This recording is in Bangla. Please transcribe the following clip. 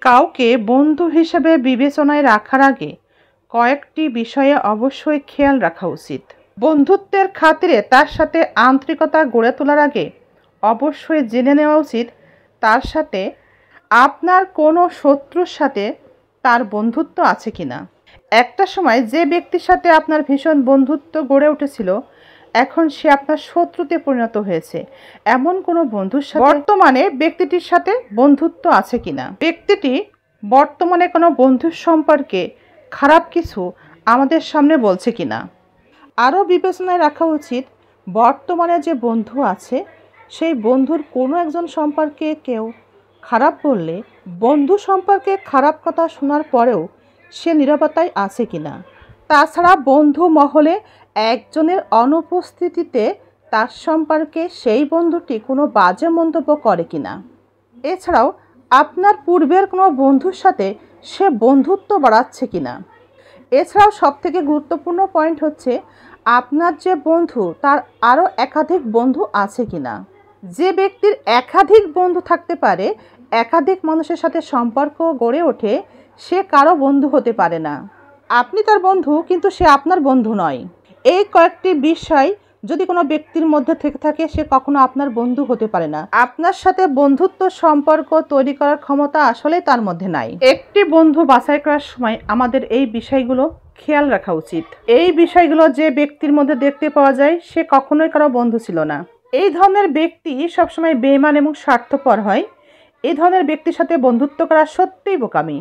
কাউকে বন্ধু হিসেবে বিবেচনায় রাখার আগে কয়েকটি বিষয়ে অবশ্যই খেয়াল রাখা উচিত। বন্ধুত্বের খাতিরে তার সাথে আন্তরিকতা গড়ে তোলার আগে অবশ্যই জেনে নেওয়া উচিত তার সাথে আপনার কোনো শত্রুর সাথে তার বন্ধুত্ব আছে কিনা। একটা সময় যে ব্যক্তির সাথে আপনার ভীষণ বন্ধুত্ব গড়ে উঠেছিল, এখন সে আপনার শত্রুতে পরিণত হয়েছে। এমন কোনো বন্ধুর সাথে বর্তমানে ব্যক্তিটির সাথে বন্ধুত্ব আছে কিনা। ব্যক্তিটি বর্তমানে কোনো বন্ধুর সম্পর্কে খারাপ কিছু আমাদের সামনে বলছে কিনা। আরও বিবেচনায় রাখা উচিত বর্তমানে যে বন্ধু আছে সেই বন্ধুর কোনো একজন সম্পর্কে কেউ খারাপ বললে বন্ধু সম্পর্কে খারাপ কথা শোনার পরেও সে নীরবতায় আছে কিনা। তাছাড়া বন্ধু মহলে একজনের অনুপস্থিতিতে তার সম্পর্কে সেই বন্ধুটি কোনো বাজে মন্তব্য করে কিনা। এছাড়াও আপনার পূর্বের কোনো বন্ধুর সাথে সে বন্ধুত্ব বাড়াচ্ছে কিনা। এছাড়াও সবথেকে গুরুত্বপূর্ণ পয়েন্ট হচ্ছে আপনার যে বন্ধু তার আরও একাধিক বন্ধু আছে কিনা। যে ব্যক্তির একাধিক বন্ধু থাকতে পারে, একাধিক মানুষের সাথে সম্পর্ক গড়ে ওঠে, সে কারো বন্ধু হতে পারে না। আপনি তার বন্ধু কিন্তু সে আপনার বন্ধু নয়। এই কয়েকটি বিষয় যদি কোনো ব্যক্তির মধ্যে থেকে থাকে সে কখনো আপনার বন্ধু হতে পারে না। আপনার সাথে বন্ধুত্ব সম্পর্ক তৈরি করার ক্ষমতা আসলেই তার মধ্যে নাই। একটি বন্ধু বাছাই করার সময় আমাদের এই বিষয়গুলো খেয়াল রাখা উচিত। এই বিষয়গুলো যে ব্যক্তির মধ্যে দেখতে পাওয়া যায় সে কখনোই কারো বন্ধু ছিল না। এই ধরনের ব্যক্তি সবসময় বেঈমান এবং স্বার্থপর হয়। এই ধরনের ব্যক্তির সাথে বন্ধুত্ব করা সত্যিই বোকামি।